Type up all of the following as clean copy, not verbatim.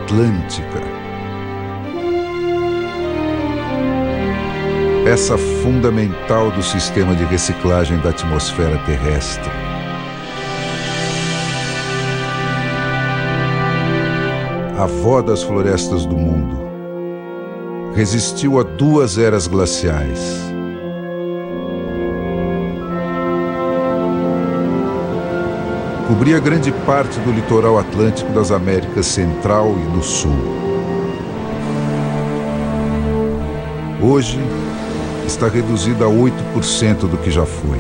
Atlântica. Peça fundamental do sistema de reciclagem da atmosfera terrestre. A avó das florestas do mundo. Resistiu a 2 eras glaciais. Cobria grande parte do litoral atlântico das Américas Central e do Sul. Hoje, está reduzida a 8% do que já foi.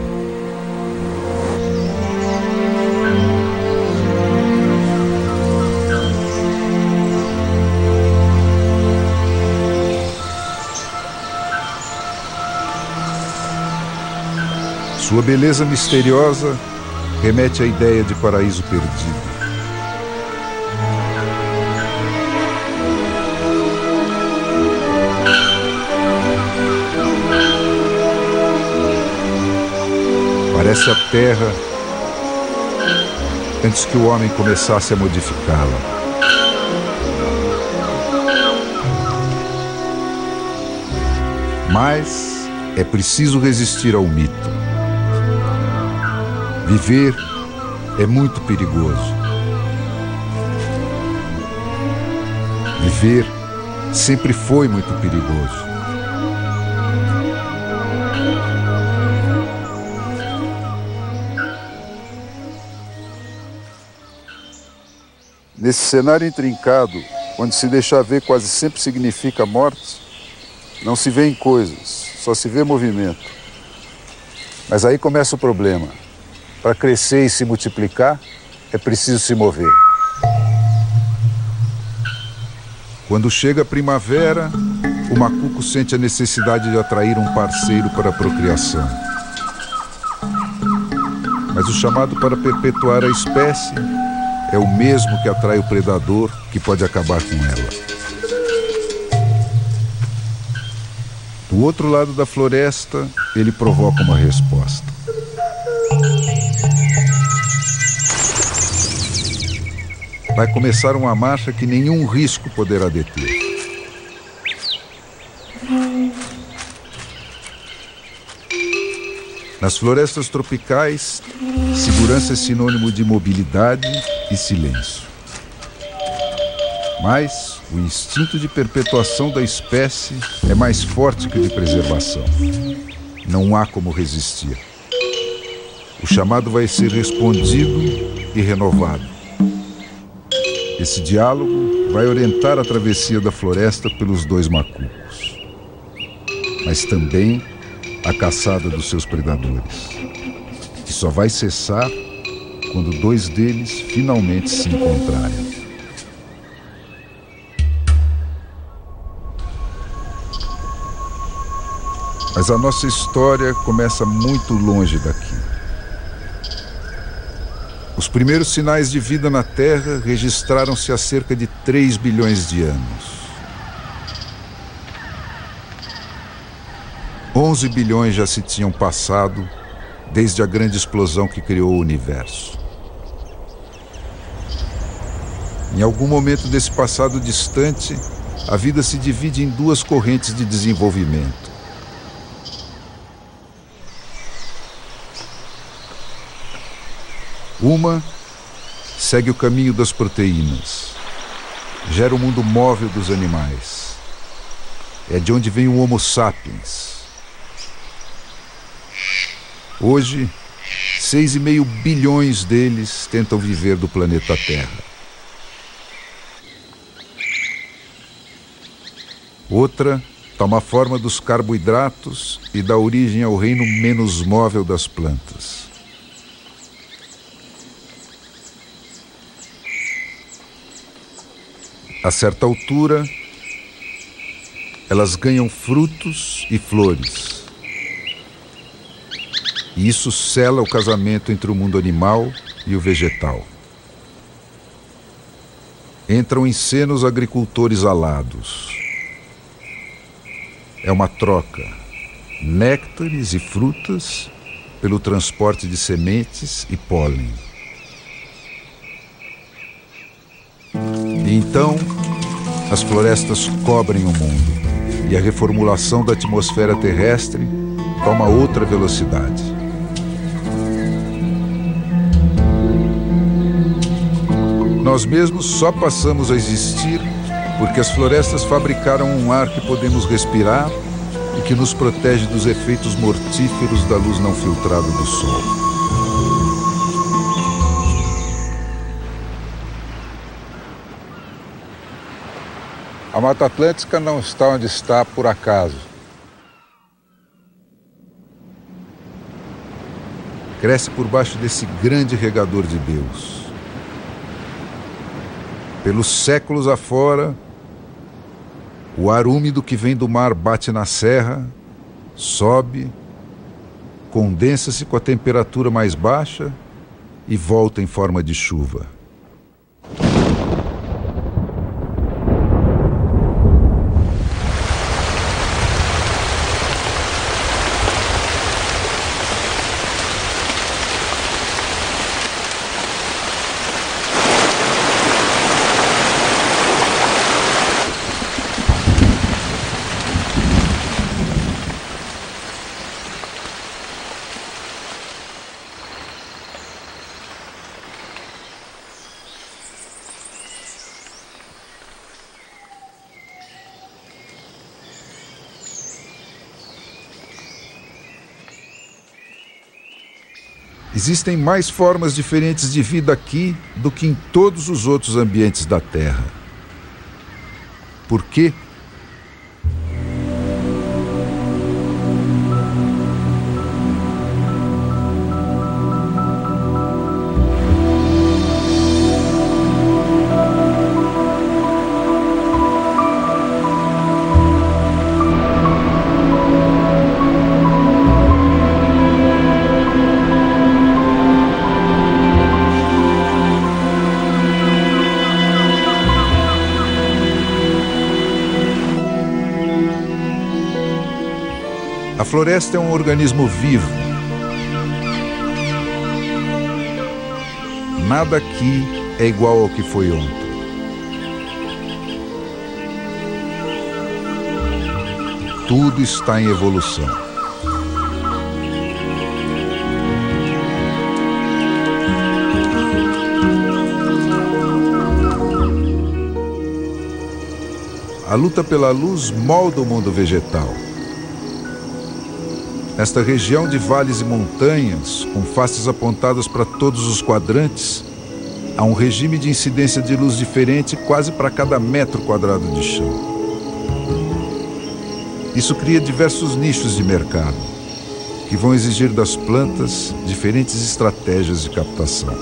Sua beleza misteriosa remete à ideia de paraíso perdido. Parece a terra antes que o homem começasse a modificá-la. Mas é preciso resistir ao mito. Viver é muito perigoso. Viver sempre foi muito perigoso. Nesse cenário intrincado, onde se deixar ver quase sempre significa morte, não se vê em coisas, só se vê movimento. Mas aí começa o problema. Para crescer e se multiplicar, é preciso se mover. Quando chega a primavera, o macuco sente a necessidade de atrair um parceiro para a procriação. Mas o chamado para perpetuar a espécie é o mesmo que atrai o predador, que pode acabar com ela. Do outro lado da floresta, ele provoca uma resposta. Vai começar uma marcha que nenhum risco poderá deter. Nas florestas tropicais, segurança é sinônimo de mobilidade e silêncio. Mas o instinto de perpetuação da espécie é mais forte que o de preservação. Não há como resistir. O chamado vai ser respondido e renovado. Esse diálogo vai orientar a travessia da floresta pelos 2 macucos, mas também a caçada dos seus predadores, que só vai cessar quando 2 deles finalmente se encontrarem. Mas a nossa história começa muito longe daqui. Os primeiros sinais de vida na Terra registraram-se há cerca de 3 bilhões de anos. 11 bilhões já se tinham passado desde a grande explosão que criou o universo. Em algum momento desse passado distante, a vida se divide em 2 correntes de desenvolvimento. Uma segue o caminho das proteínas, gera o mundo móvel dos animais. É de onde vem o Homo sapiens. Hoje, 6,5 bilhões deles tentam viver do planeta Terra. Outra toma a forma dos carboidratos e dá origem ao reino menos móvel das plantas. A certa altura, elas ganham frutos e flores. E isso sela o casamento entre o mundo animal e o vegetal. Entram em cena os agricultores alados. É uma troca, néctares e frutas pelo transporte de sementes e pólen. E então, as florestas cobrem o mundo e a reformulação da atmosfera terrestre toma outra velocidade. Nós mesmos só passamos a existir porque as florestas fabricaram um ar que podemos respirar e que nos protege dos efeitos mortíferos da luz não filtrada do sol. A Mata Atlântica não está onde está por acaso. Cresce por baixo desse grande regador de Deus. Pelos séculos afora, o ar úmido que vem do mar bate na serra, sobe, condensa-se com a temperatura mais baixa e volta em forma de chuva. Existem mais formas diferentes de vida aqui do que em todos os outros ambientes da Terra. Por quê? A floresta é um organismo vivo. Nada aqui é igual ao que foi ontem. Tudo está em evolução. A luta pela luz molda o mundo vegetal. Nesta região de vales e montanhas, com faces apontadas para todos os quadrantes, há um regime de incidência de luz diferente quase para cada metro quadrado de chão. Isso cria diversos nichos de mercado, que vão exigir das plantas diferentes estratégias de captação.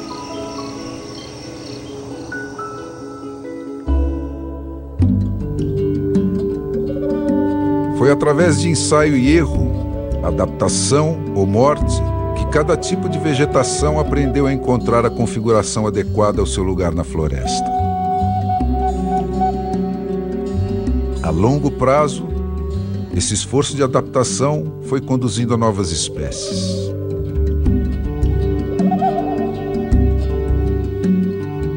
Foi através de ensaio e erro, adaptação ou morte, que cada tipo de vegetação aprendeu a encontrar a configuração adequada ao seu lugar na floresta. A longo prazo, esse esforço de adaptação foi conduzindo a novas espécies.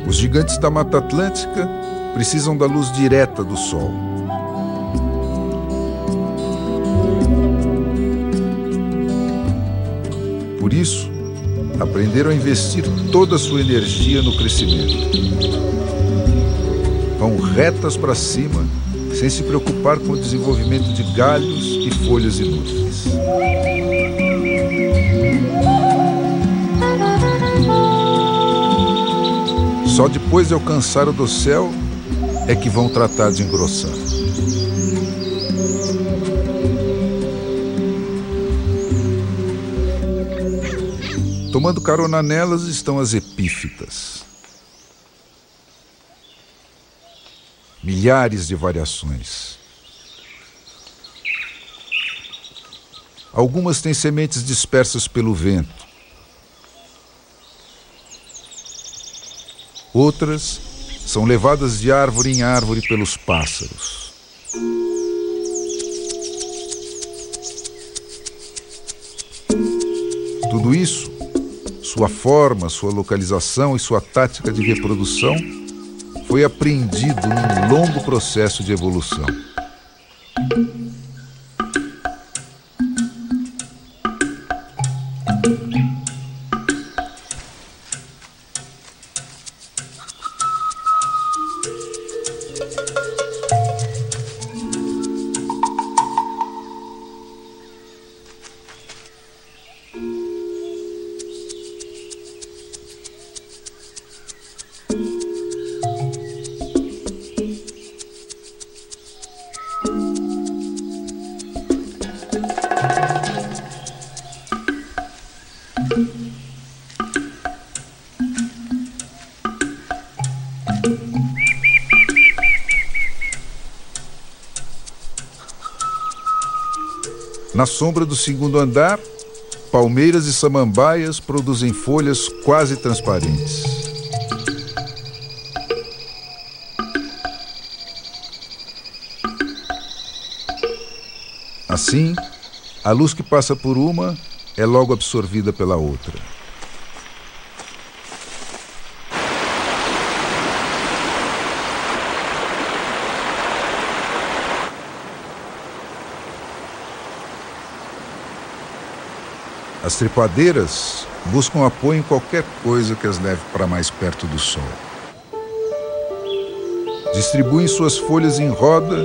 Os gigantes da Mata Atlântica precisam da luz direta do sol. Por isso, aprenderam a investir toda a sua energia no crescimento. Vão retas para cima, sem se preocupar com o desenvolvimento de galhos e folhas inúteis. Só depois de alcançar o dossel é que vão tratar de engrossar. Tomando carona nelas estão as epífitas. Milhares de variações. Algumas têm sementes dispersas pelo vento. Outras são levadas de árvore em árvore pelos pássaros. Tudo isso, sua forma, sua localização e sua tática de reprodução, foi apreendido num longo processo de evolução. Na sombra do segundo andar, palmeiras e samambaias produzem folhas quase transparentes. Assim, a luz que passa por uma é logo absorvida pela outra. As trepadeiras buscam apoio em qualquer coisa que as leve para mais perto do sol. Distribuem suas folhas em roda,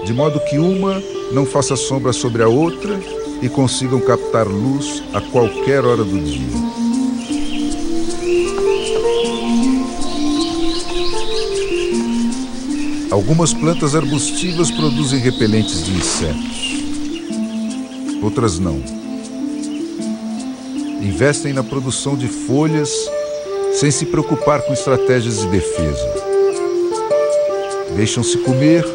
de modo que uma não faça sombra sobre a outra e consigam captar luz a qualquer hora do dia. Algumas plantas arbustivas produzem repelentes de insetos. Outras não. Investem na produção de folhas sem se preocupar com estratégias de defesa. Deixam-se comer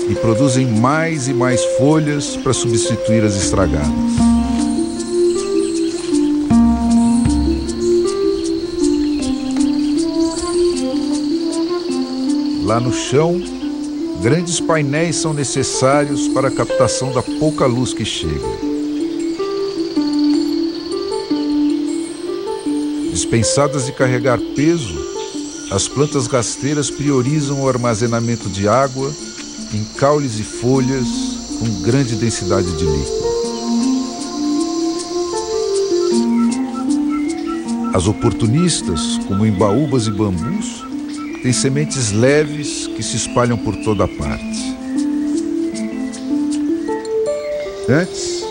e produzem mais e mais folhas para substituir as estragadas. Lá no chão, grandes painéis são necessários para a captação da pouca luz que chega. Dispensadas de carregar peso, as plantas rasteiras priorizam o armazenamento de água em caules e folhas com grande densidade de líquido. As oportunistas, como embaúbas e bambus, têm sementes leves que se espalham por toda a parte. Antes,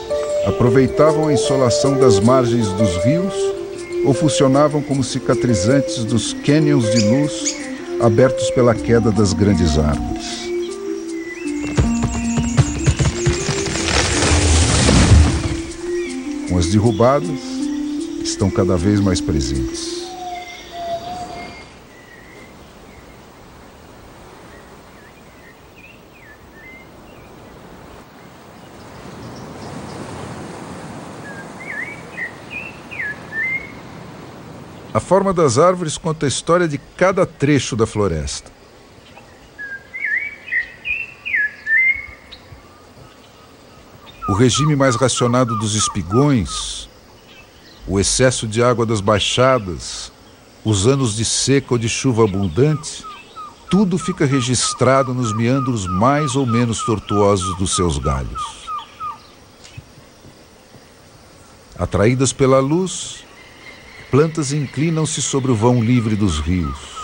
aproveitavam a insolação das margens dos rios ou funcionavam como cicatrizantes dos cânions de luz abertos pela queda das grandes árvores. Com as derrubadas, estão cada vez mais presentes. A forma das árvores conta a história de cada trecho da floresta. O regime mais racionado dos espigões, o excesso de água das baixadas, os anos de seca ou de chuva abundante, tudo fica registrado nos meandros mais ou menos tortuosos dos seus galhos. Atraídas pela luz, plantas inclinam-se sobre o vão livre dos rios.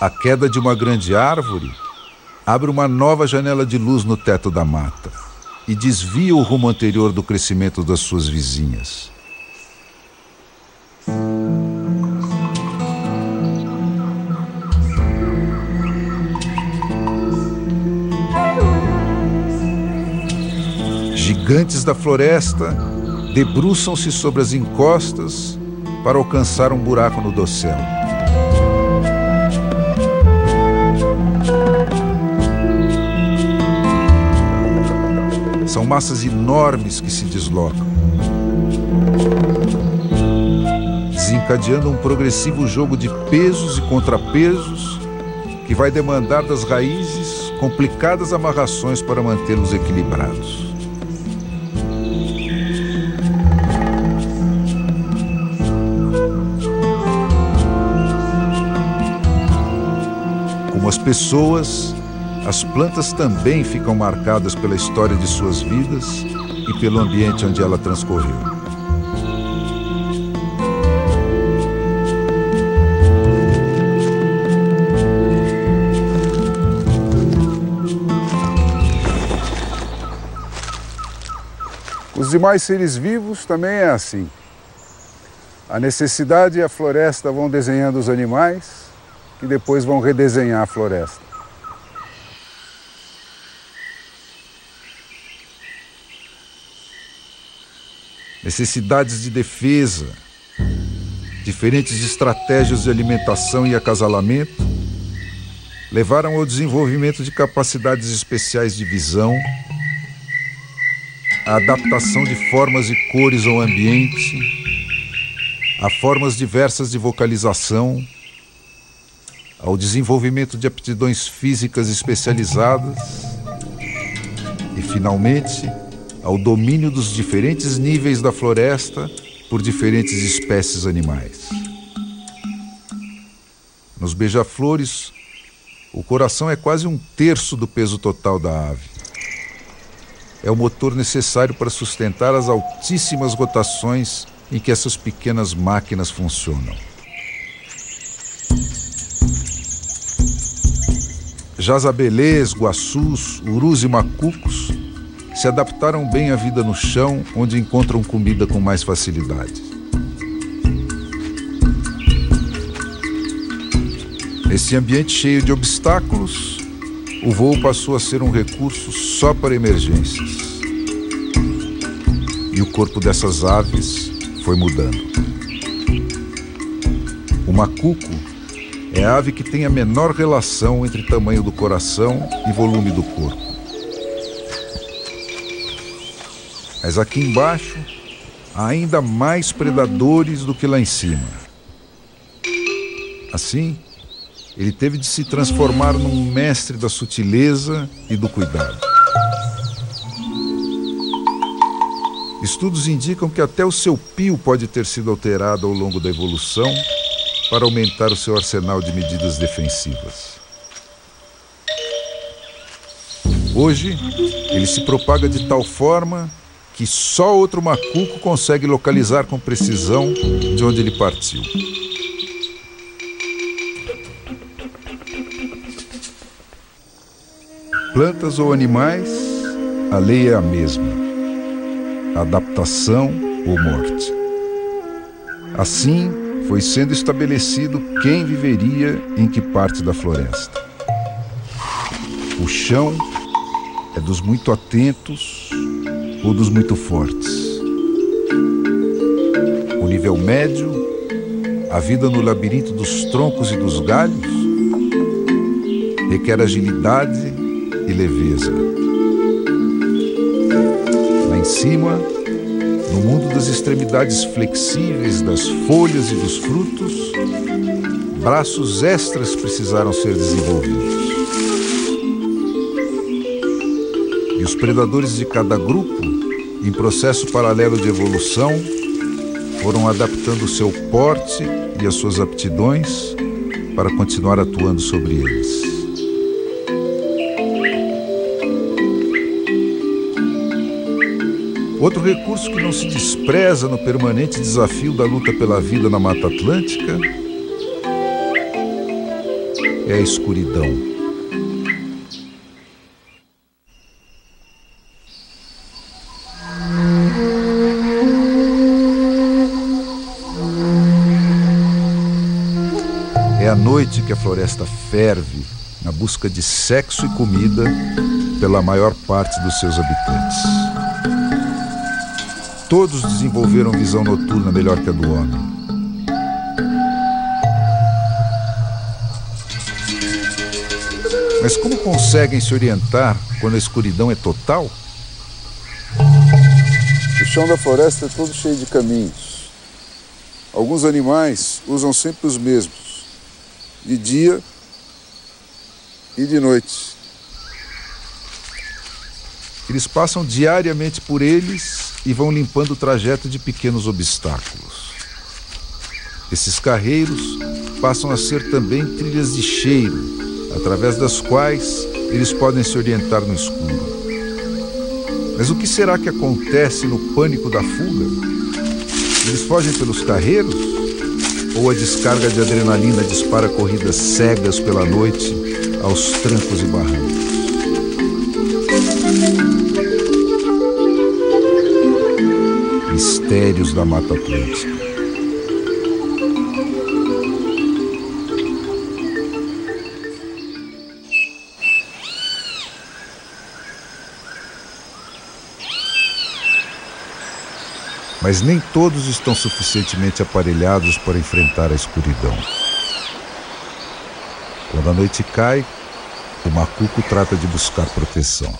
A queda de uma grande árvore abre uma nova janela de luz no teto da mata e desvia o rumo anterior do crescimento das suas vizinhas. Gigantes da floresta debruçam-se sobre as encostas para alcançar um buraco no dossel. São massas enormes que se deslocam, desencadeando um progressivo jogo de pesos e contrapesos que vai demandar das raízes complicadas amarrações para mantê-los equilibrados. as pessoas, as plantas também ficam marcadas pela história de suas vidas e pelo ambiente onde ela transcorreu. Os demais seres vivos também é assim. A necessidade e a floresta vão desenhando os animais, que depois vão redesenhar a floresta. Necessidades de defesa, diferentes estratégias de alimentação e acasalamento levaram ao desenvolvimento de capacidades especiais de visão, a adaptação de formas e cores ao ambiente, a formas diversas de vocalização, ao desenvolvimento de aptidões físicas especializadas e, finalmente, ao domínio dos diferentes níveis da floresta por diferentes espécies animais. Nos beija-flores, o coração é quase 1/3 do peso total da ave. É o motor necessário para sustentar as altíssimas rotações em que essas pequenas máquinas funcionam. Já as abelês, guaçus, urus e macucos se adaptaram bem à vida no chão, onde encontram comida com mais facilidade. Nesse ambiente cheio de obstáculos, o voo passou a ser um recurso só para emergências. E o corpo dessas aves foi mudando. O macuco é a ave que tem a menor relação entre tamanho do coração e volume do corpo. Mas aqui embaixo há ainda mais predadores do que lá em cima. Assim, ele teve de se transformar num mestre da sutileza e do cuidado. Estudos indicam que até o seu pio pode ter sido alterado ao longo da evolução para aumentar o seu arsenal de medidas defensivas. Hoje, ele se propaga de tal forma que só outro macuco consegue localizar com precisão de onde ele partiu. Plantas ou animais, a lei é a mesma: adaptação ou morte. Assim, foi sendo estabelecido quem viveria em que parte da floresta. O chão é dos muito atentos ou dos muito fortes. O nível médio, a vida no labirinto dos troncos e dos galhos, requer agilidade e leveza. Lá em cima, no mundo das extremidades flexíveis das folhas e dos frutos, braços extras precisaram ser desenvolvidos. E os predadores de cada grupo, em processo paralelo de evolução, foram adaptando o seu porte e as suas aptidões para continuar atuando sobre eles. Outro recurso que não se despreza no permanente desafio da luta pela vida na Mata Atlântica é a escuridão. É à noite que a floresta ferve na busca de sexo e comida pela maior parte dos seus habitantes. Todos desenvolveram visão noturna melhor que a do homem. Mas como conseguem se orientar quando a escuridão é total? O chão da floresta é todo cheio de caminhos. Alguns animais usam sempre os mesmos, de dia e de noite. Eles passam diariamente por eles e vão limpando o trajeto de pequenos obstáculos. Esses carreiros passam a ser também trilhas de cheiro, através das quais eles podem se orientar no escuro. Mas o que será que acontece no pânico da fuga? Eles fogem pelos carreiros? Ou a descarga de adrenalina dispara corridas cegas pela noite aos trancos e barrancos? Mistérios da Mata Atlântica. Mas nem todos estão suficientemente aparelhados para enfrentar a escuridão. Quando a noite cai, o macuco trata de buscar proteção.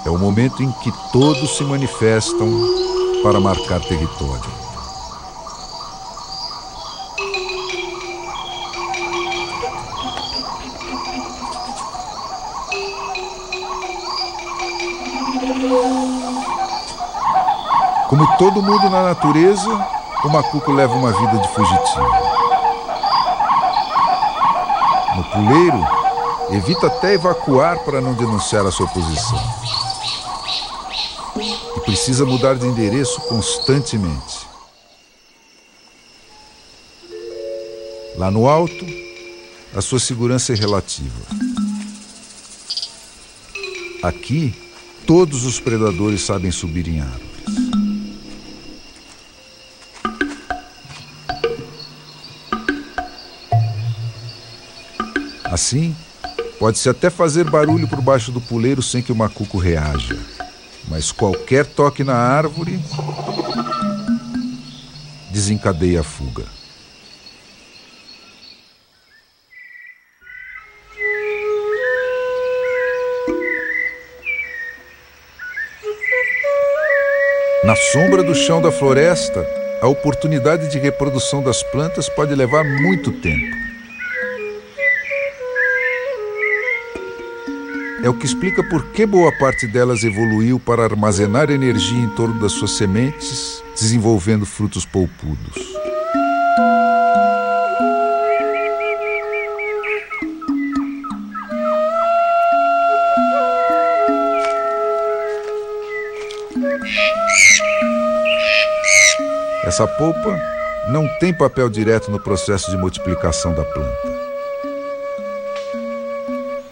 É o momento em que todos se manifestam para marcar território. Como todo mundo na natureza, o macuco leva uma vida de fugitivo. No puleiro, evita até evacuar para não denunciar a sua posição. E precisa mudar de endereço constantemente. Lá no alto, a sua segurança é relativa. Aqui, todos os predadores sabem subir em árvores. Assim, pode-se até fazer barulho por baixo do puleiro sem que o macuco reaja. Mas qualquer toque na árvore desencadeia a fuga. Na sombra do chão da floresta, a oportunidade de reprodução das plantas pode levar muito tempo. É o que explica por que boa parte delas evoluiu para armazenar energia em torno das suas sementes, desenvolvendo frutos polpudos. Essa polpa não tem papel direto no processo de multiplicação da planta.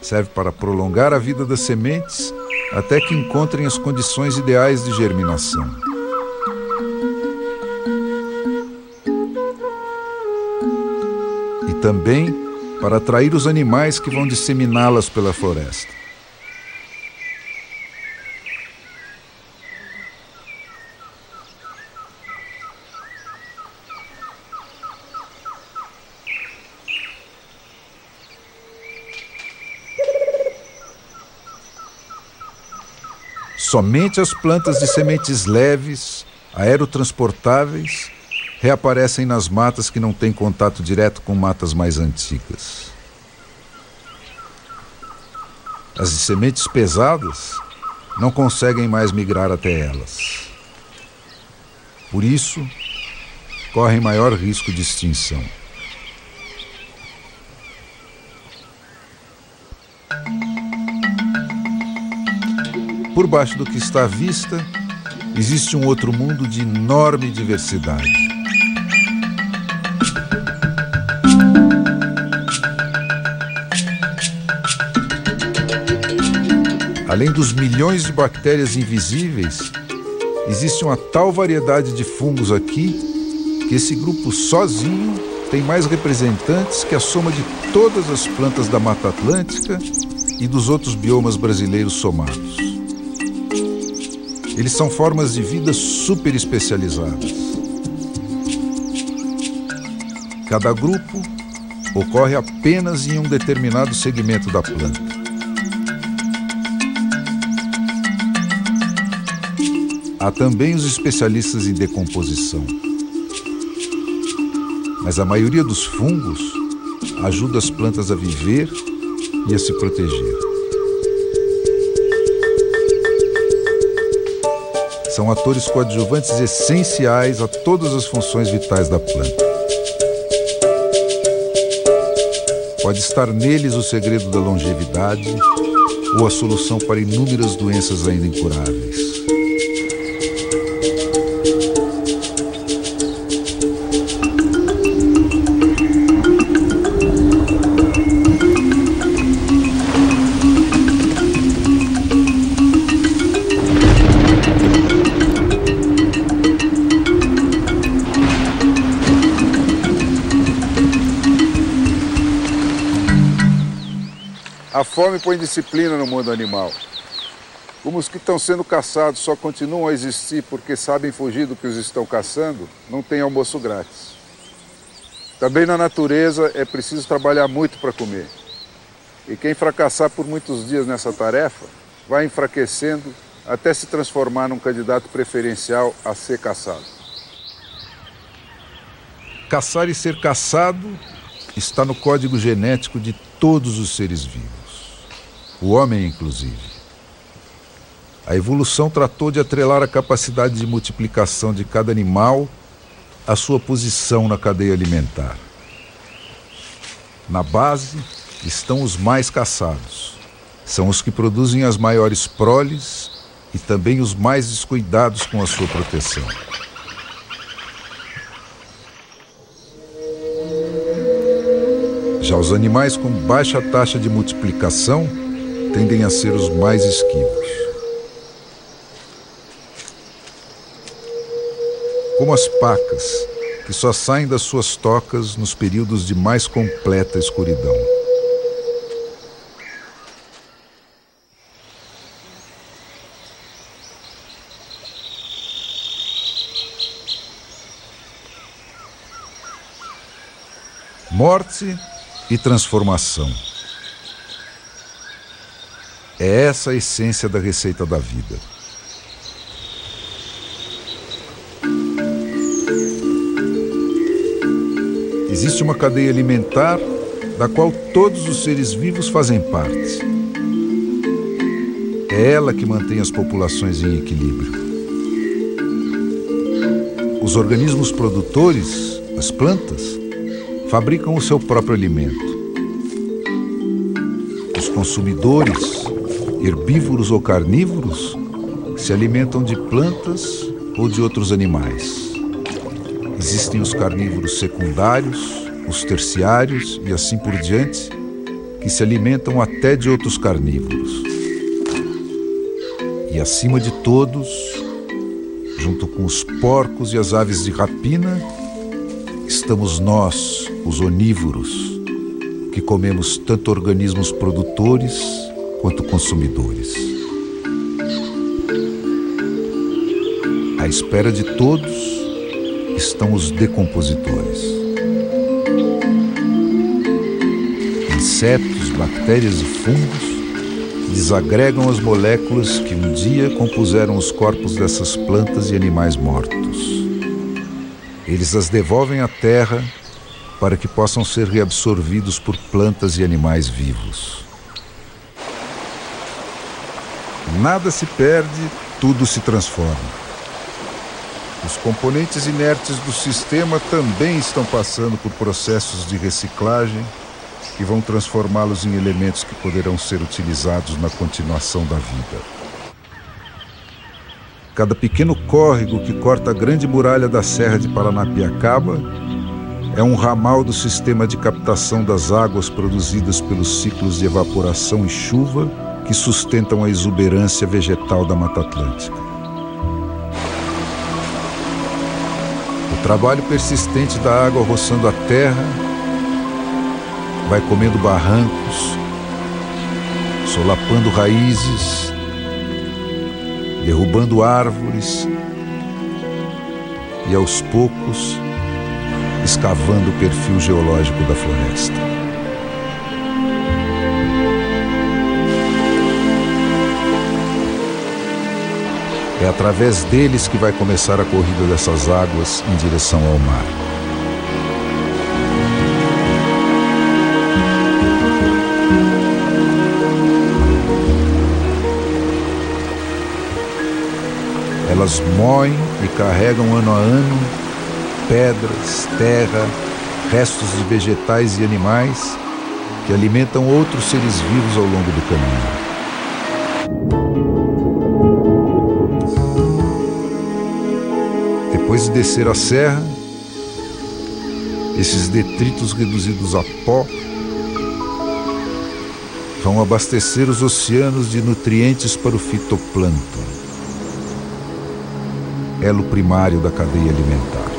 Serve para prolongar a vida das sementes até que encontrem as condições ideais de germinação. E também para atrair os animais que vão disseminá-las pela floresta. Somente as plantas de sementes leves, aerotransportáveis, reaparecem nas matas que não têm contato direto com matas mais antigas. As de sementes pesadas não conseguem mais migrar até elas. Por isso, correm maior risco de extinção. Por baixo do que está à vista, existe um outro mundo de enorme diversidade. Além dos milhões de bactérias invisíveis, existe uma tal variedade de fungos aqui que esse grupo sozinho tem mais representantes que a soma de todas as plantas da Mata Atlântica e dos outros biomas brasileiros somados. Eles são formas de vida super especializadas. Cada grupo ocorre apenas em um determinado segmento da planta. Há também os especialistas em decomposição. Mas a maioria dos fungos ajuda as plantas a viver e a se proteger. São atores coadjuvantes essenciais a todas as funções vitais da planta. Pode estar neles o segredo da longevidade ou a solução para inúmeras doenças ainda incuráveis. A fome põe disciplina no mundo animal. Como os que estão sendo caçados só continuam a existir porque sabem fugir do que os estão caçando, não tem almoço grátis. Também na natureza é preciso trabalhar muito para comer. E quem fracassar por muitos dias nessa tarefa vai enfraquecendo até se transformar num candidato preferencial a ser caçado. Caçar e ser caçado está no código genético de todos os seres vivos. O homem, inclusive. A evolução tratou de atrelar a capacidade de multiplicação de cada animal à sua posição na cadeia alimentar. Na base estão os mais caçados. São os que produzem as maiores proles e também os mais descuidados com a sua proteção. Já os animais com baixa taxa de multiplicação tendem a ser os mais esquivos. Como as pacas, que só saem das suas tocas nos períodos de mais completa escuridão. Morte e transformação. É essa a essência da receita da vida. Existe uma cadeia alimentar da qual todos os seres vivos fazem parte. É ela que mantém as populações em equilíbrio. Os organismos produtores, as plantas, fabricam o seu próprio alimento. Os consumidores, herbívoros ou carnívoros, se alimentam de plantas ou de outros animais. Existem os carnívoros secundários, os terciários e assim por diante, que se alimentam até de outros carnívoros. E acima de todos, junto com os porcos e as aves de rapina, estamos nós, os onívoros, que comemos tanto organismos produtores quanto consumidores. À espera de todos estão os decompositores. Insetos, bactérias e fungos desagregam as moléculas que um dia compuseram os corpos dessas plantas e animais mortos. Eles as devolvem à terra para que possam ser reabsorvidos por plantas e animais vivos. Nada se perde, tudo se transforma. Os componentes inertes do sistema também estão passando por processos de reciclagem que vão transformá-los em elementos que poderão ser utilizados na continuação da vida. Cada pequeno córrego que corta a grande muralha da Serra de Paranapiacaba é um ramal do sistema de captação das águas produzidas pelos ciclos de evaporação e chuva que sustentam a exuberância vegetal da Mata Atlântica. O trabalho persistente da água roçando a terra vai comendo barrancos, solapando raízes, derrubando árvores e, aos poucos, escavando o perfil geológico da floresta. É através deles que vai começar a corrida dessas águas em direção ao mar. Elas moem e carregam ano a ano pedras, terra, restos de vegetais e animais que alimentam outros seres vivos ao longo do caminho. Depois de descer a serra, esses detritos reduzidos a pó vão abastecer os oceanos de nutrientes para o fitoplâncton, elo primário da cadeia alimentar.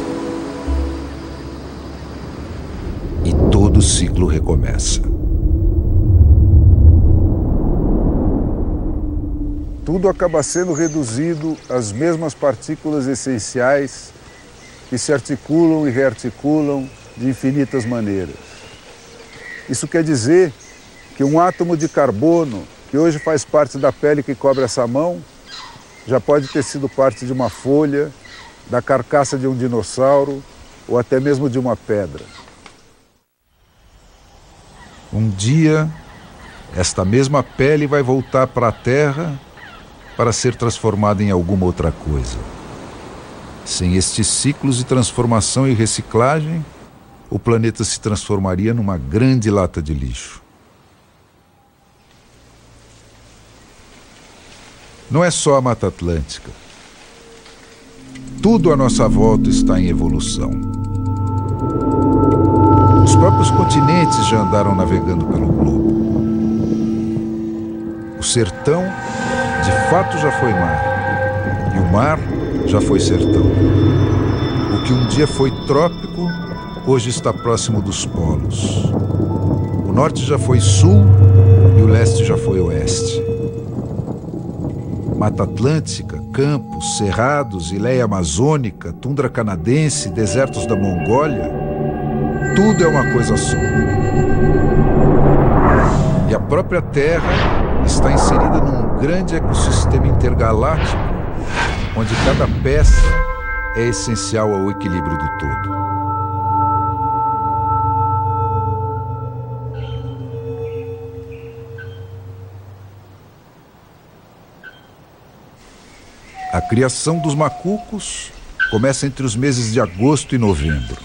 E todo o ciclo recomeça. Tudo acaba sendo reduzido às mesmas partículas essenciais que se articulam e rearticulam de infinitas maneiras. Isso quer dizer que um átomo de carbono, que hoje faz parte da pele que cobre essa mão, já pode ter sido parte de uma folha, da carcaça de um dinossauro ou até mesmo de uma pedra. Um dia, esta mesma pele vai voltar para a Terra para ser transformada em alguma outra coisa. Sem estes ciclos de transformação e reciclagem, o planeta se transformaria numa grande lata de lixo. Não é só a Mata Atlântica. Tudo à nossa volta está em evolução. Os próprios continentes já andaram navegando pelo globo. O sertão, de fato, já foi mar. E o mar já foi sertão. O que um dia foi trópico, hoje está próximo dos polos. O norte já foi sul e o leste já foi oeste. Mata Atlântica, campos, cerrados, ileia amazônica, tundra canadense, desertos da Mongólia, tudo é uma coisa só. E a própria Terra está inserida num grande ecossistema intergaláctico, onde cada peça é essencial ao equilíbrio do todo. A criação dos macucos começa entre os meses de agosto e novembro.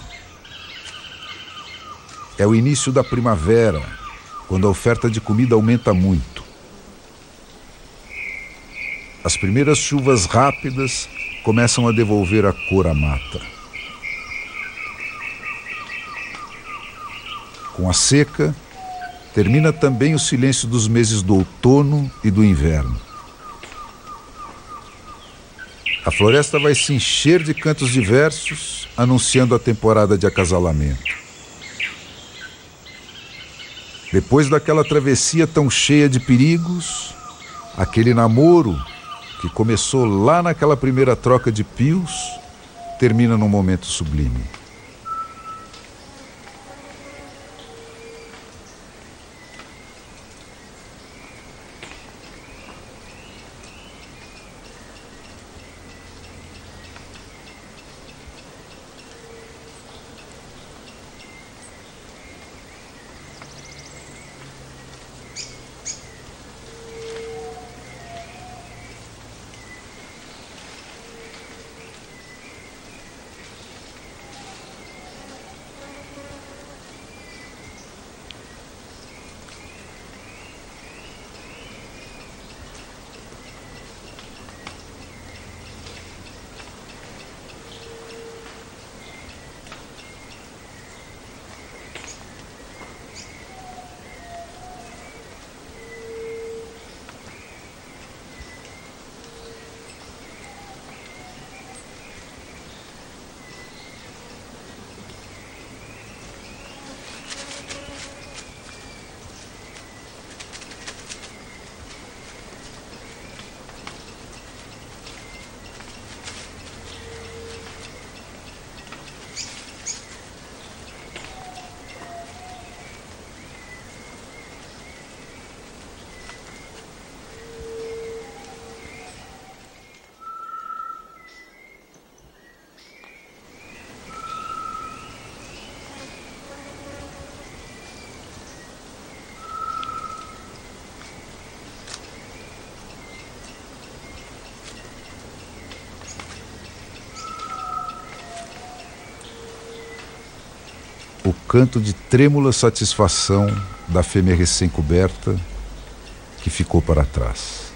É o início da primavera, quando a oferta de comida aumenta muito. As primeiras chuvas rápidas começam a devolver a cor à mata. Com a seca, termina também o silêncio dos meses do outono e do inverno. A floresta vai se encher de cantos diversos, anunciando a temporada de acasalamento. Depois daquela travessia tão cheia de perigos, aquele namoro que começou lá naquela primeira troca de pios, termina num momento sublime. canto de trêmula satisfação da fêmea recém-coberta que ficou para trás.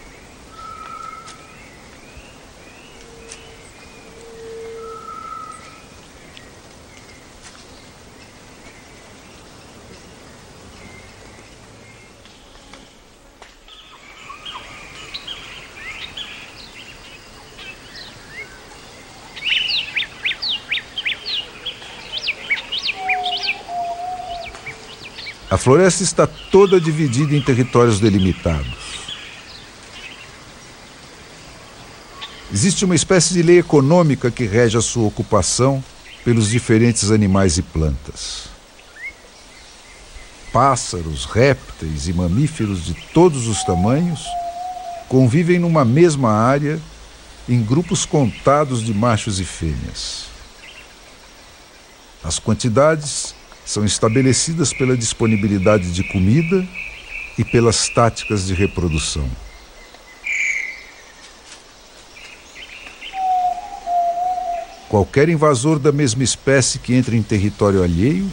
A floresta está toda dividida em territórios delimitados. Existe uma espécie de lei econômica que rege a sua ocupação pelos diferentes animais e plantas. Pássaros, répteis e mamíferos de todos os tamanhos convivem numa mesma área em grupos contados de machos e fêmeas. As quantidades são estabelecidas pela disponibilidade de comida e pelas táticas de reprodução. Qualquer invasor da mesma espécie que entre em território alheio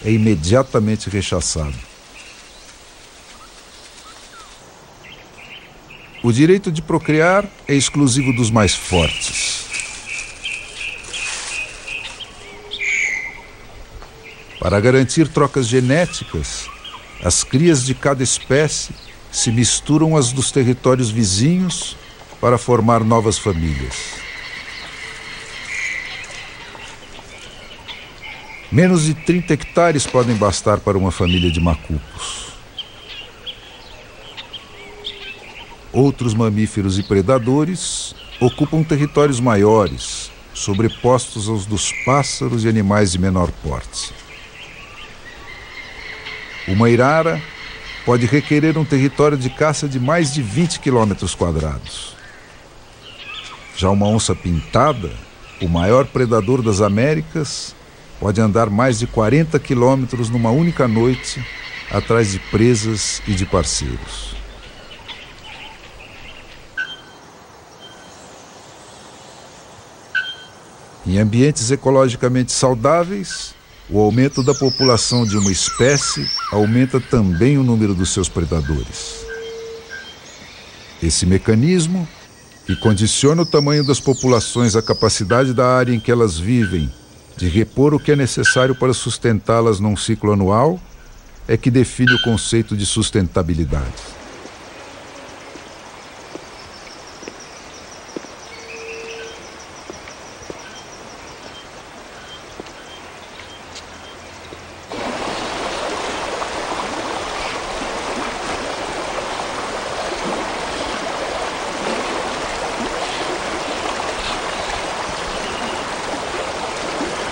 é imediatamente rechaçado. O direito de procriar é exclusivo dos mais fortes. Para garantir trocas genéticas, as crias de cada espécie se misturam às dos territórios vizinhos para formar novas famílias. Menos de 30 hectares podem bastar para uma família de macacos. Outros mamíferos e predadores ocupam territórios maiores, sobrepostos aos dos pássaros e animais de menor porte. Uma irara pode requerer um território de caça de mais de 20 quilômetros quadrados. Já uma onça pintada, o maior predador das Américas, pode andar mais de 40 quilômetros numa única noite atrás de presas e de parceiros. Em ambientes ecologicamente saudáveis, o aumento da população de uma espécie aumenta também o número dos seus predadores. Esse mecanismo, que condiciona o tamanho das populações à capacidade da área em que elas vivem de repor o que é necessário para sustentá-las num ciclo anual, é que define o conceito de sustentabilidade.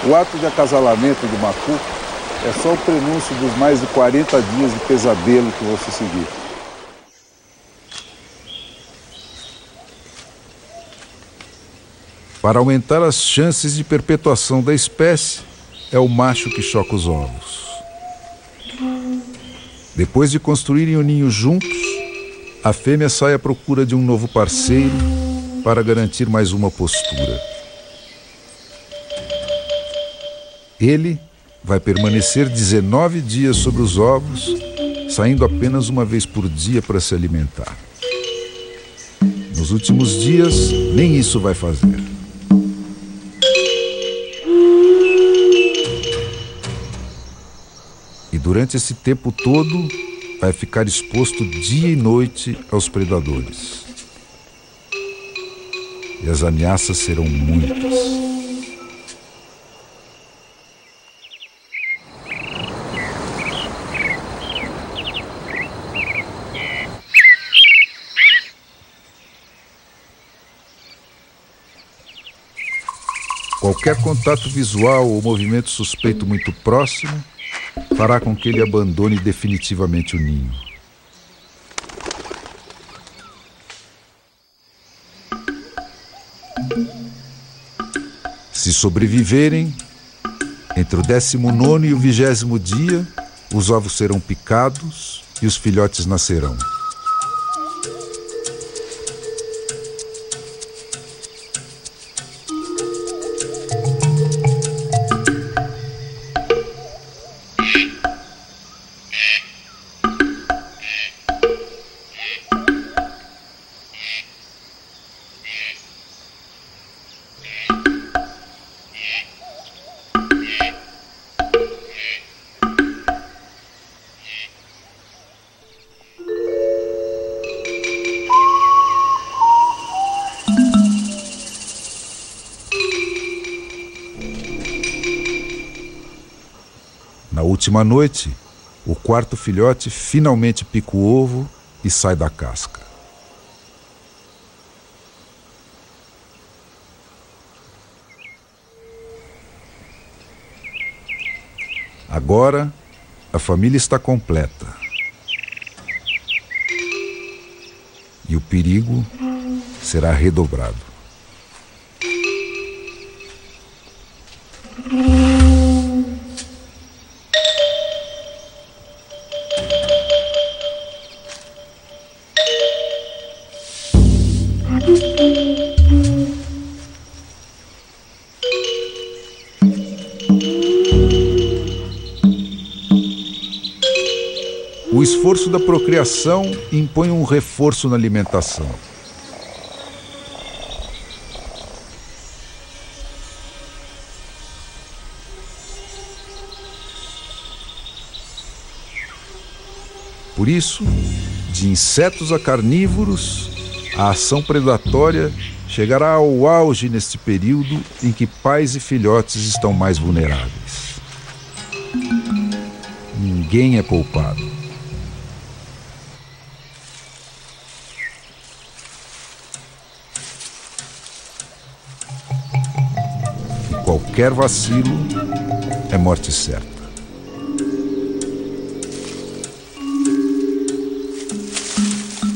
O ato de acasalamento do macaco é só o prenúncio dos mais de 40 dias de pesadelo que vão se seguir. Para aumentar as chances de perpetuação da espécie, é o macho que choca os ovos. Depois de construírem o ninho juntos, a fêmea sai à procura de um novo parceiro para garantir mais uma postura. Ele vai permanecer 19 dias sobre os ovos, saindo apenas uma vez por dia para se alimentar. Nos últimos dias, nem isso vai fazer. E durante esse tempo todo, vai ficar exposto dia e noite aos predadores. E as ameaças serão muitas. Qualquer contato visual ou movimento suspeito muito próximo fará com que ele abandone definitivamente o ninho. Se sobreviverem, entre o 19º e o 20º dia, os ovos serão picados e os filhotes nascerão. Na última noite, o quarto filhote finalmente pica o ovo e sai da casca. Agora, a família está completa. E o perigo será redobrado. O esforço da procriação impõe um reforço na alimentação. Por isso, de insetos a carnívoros, a ação predatória chegará ao auge neste período em que pais e filhotes estão mais vulneráveis. Ninguém é poupado. Qualquer vacilo é morte certa.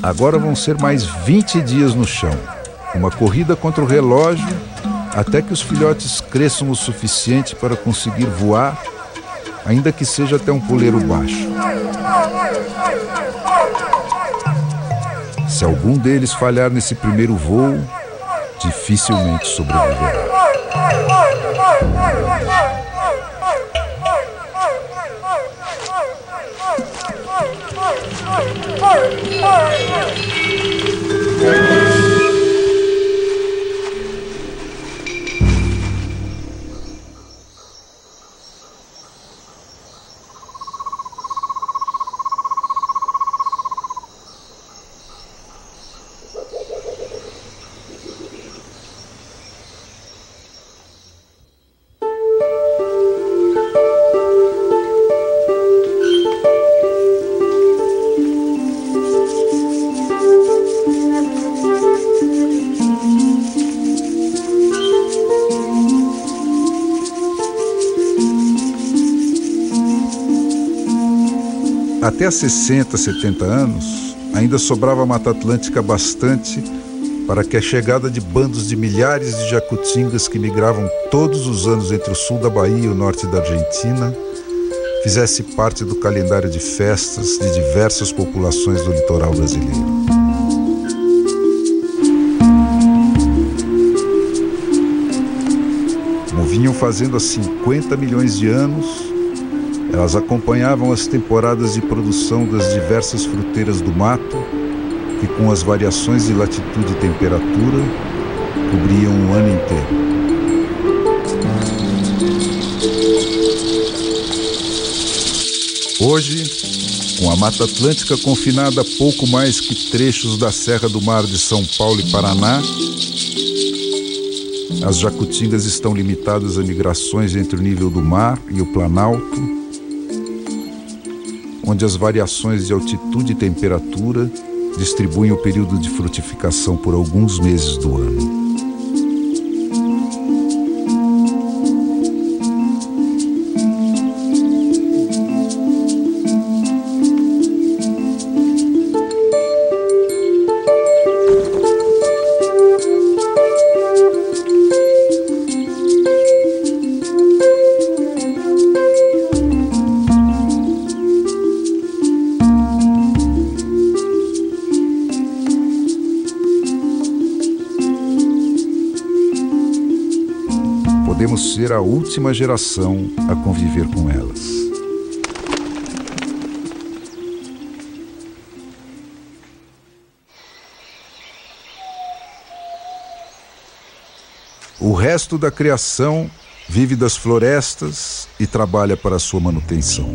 Agora vão ser mais 20 dias no chão. Uma corrida contra o relógio até que os filhotes cresçam o suficiente para conseguir voar, ainda que seja até um puleiro baixo. Se algum deles falhar nesse primeiro voo, dificilmente sobreviverá. Até 60, 70 anos, ainda sobrava Mata Atlântica bastante para que a chegada de bandos de milhares de jacutingas que migravam todos os anos entre o sul da Bahia e o norte da Argentina fizesse parte do calendário de festas de diversas populações do litoral brasileiro. Como vinham fazendo há 50 milhões de anos, elas acompanhavam as temporadas de produção das diversas fruteiras do mato, que com as variações de latitude e temperatura, cobriam o ano inteiro. Hoje, com a Mata Atlântica confinada a pouco mais que trechos da Serra do Mar de São Paulo e Paraná, as jacutingas estão limitadas a migrações entre o nível do mar e o Planalto, onde as variações de altitude e temperatura distribuem o período de frutificação por alguns meses do ano. Podemos ser a última geração a conviver com elas. O resto da criação vive das florestas e trabalha para sua manutenção.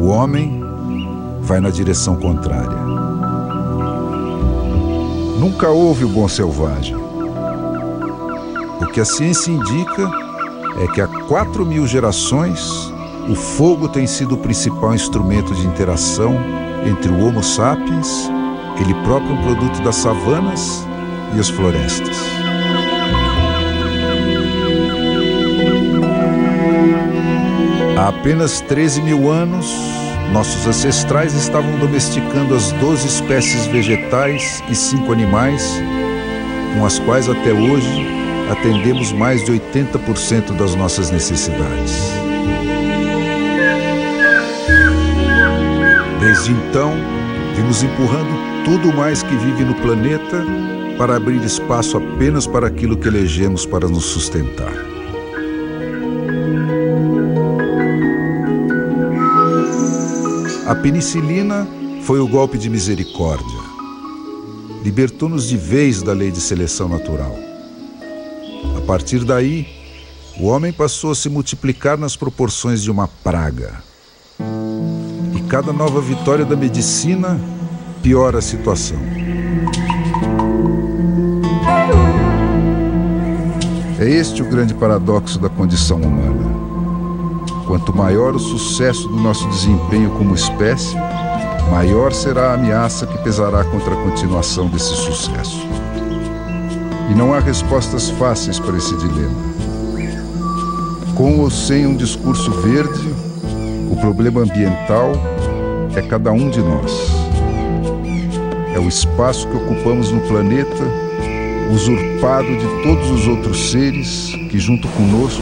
O homem vai na direção contrária. Nunca houve o bom selvagem. O que a ciência indica é que há 4.000 gerações, o fogo tem sido o principal instrumento de interação entre o Homo sapiens, ele próprio um produto das savanas, e as florestas. Há apenas 13.000 anos, nossos ancestrais estavam domesticando as 12 espécies vegetais e 5 animais, com as quais até hoje atendemos mais de 80% das nossas necessidades. Desde então, vimos empurrando tudo mais que vive no planeta para abrir espaço apenas para aquilo que elegemos para nos sustentar. A penicilina foi o golpe de misericórdia. Libertou-nos de vez da lei de seleção natural. A partir daí, o homem passou a se multiplicar nas proporções de uma praga. E cada nova vitória da medicina piora a situação. É este o grande paradoxo da condição humana. Quanto maior o sucesso do nosso desempenho como espécie, maior será a ameaça que pesará contra a continuação desse sucesso. E não há respostas fáceis para esse dilema. Com ou sem um discurso verde, o problema ambiental é cada um de nós. É o espaço que ocupamos no planeta, usurpado de todos os outros seres que, junto conosco,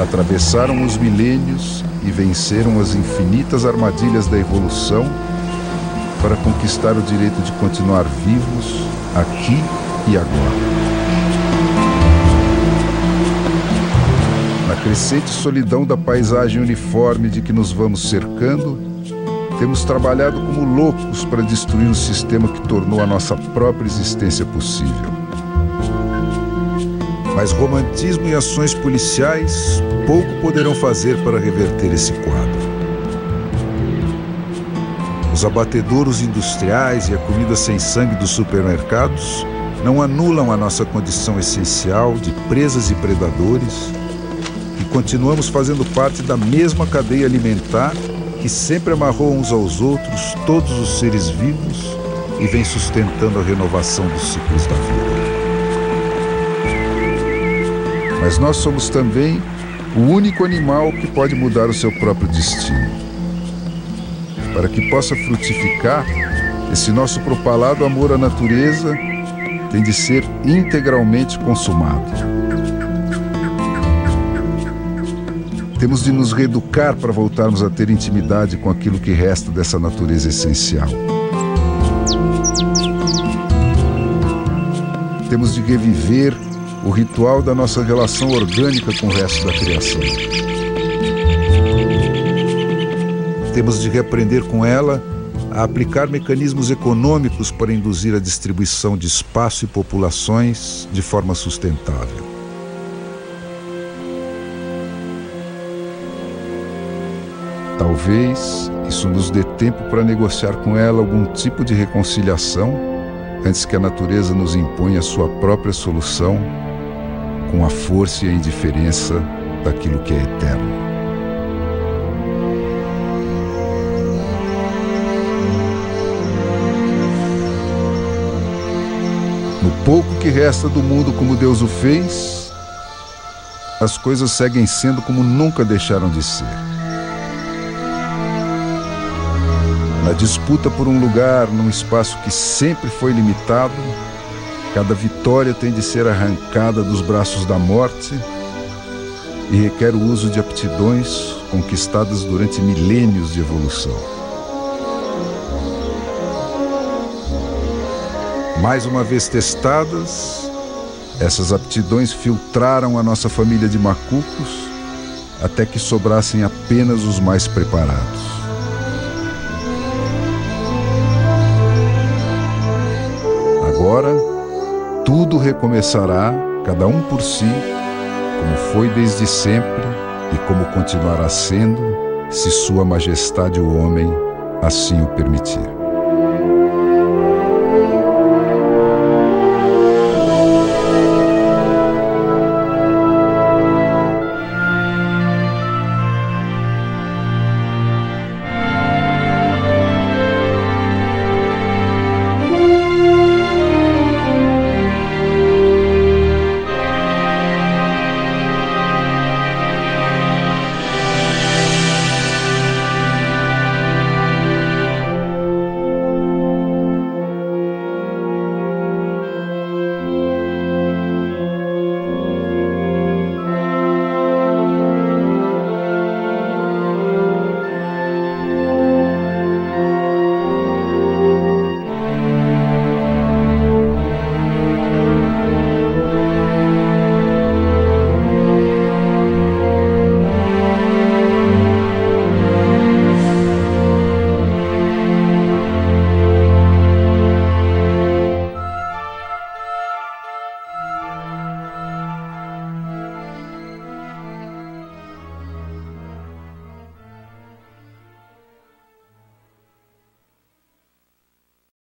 atravessaram os milênios e venceram as infinitas armadilhas da evolução para conquistar o direito de continuar vivos aqui e agora. Na crescente solidão da paisagem uniforme de que nos vamos cercando, temos trabalhado como loucos para destruir o sistema que tornou a nossa própria existência possível. Mas romantismo e ações policiais pouco poderão fazer para reverter esse quadro. Os abatedouros industriais e a comida sem sangue dos supermercados não anulam a nossa condição essencial de presas e predadores, e continuamos fazendo parte da mesma cadeia alimentar que sempre amarrou uns aos outros todos os seres vivos e vem sustentando a renovação dos ciclos da vida. Mas nós somos também o único animal que pode mudar o seu próprio destino. Para que possa frutificar, esse nosso propalado amor à natureza tem de ser integralmente consumado. Temos de nos reeducar para voltarmos a ter intimidade com aquilo que resta dessa natureza essencial. Temos de reviver o ritual da nossa relação orgânica com o resto da criação. Temos de reaprender com ela a aplicar mecanismos econômicos para induzir a distribuição de espaço e populações de forma sustentável. Talvez isso nos dê tempo para negociar com ela algum tipo de reconciliação antes que a natureza nos imponha a sua própria solução com a força e a indiferença daquilo que é eterno. No pouco que resta do mundo como Deus o fez, as coisas seguem sendo como nunca deixaram de ser. Na disputa por um lugar num espaço que sempre foi limitado, cada vitória tem de ser arrancada dos braços da morte e requer o uso de aptidões conquistadas durante milênios de evolução. Mais uma vez testadas, essas aptidões filtraram a nossa família de macucos até que sobrassem apenas os mais preparados. Agora, tudo recomeçará, cada um por si, como foi desde sempre e como continuará sendo, se Sua Majestade o Homem assim o permitir.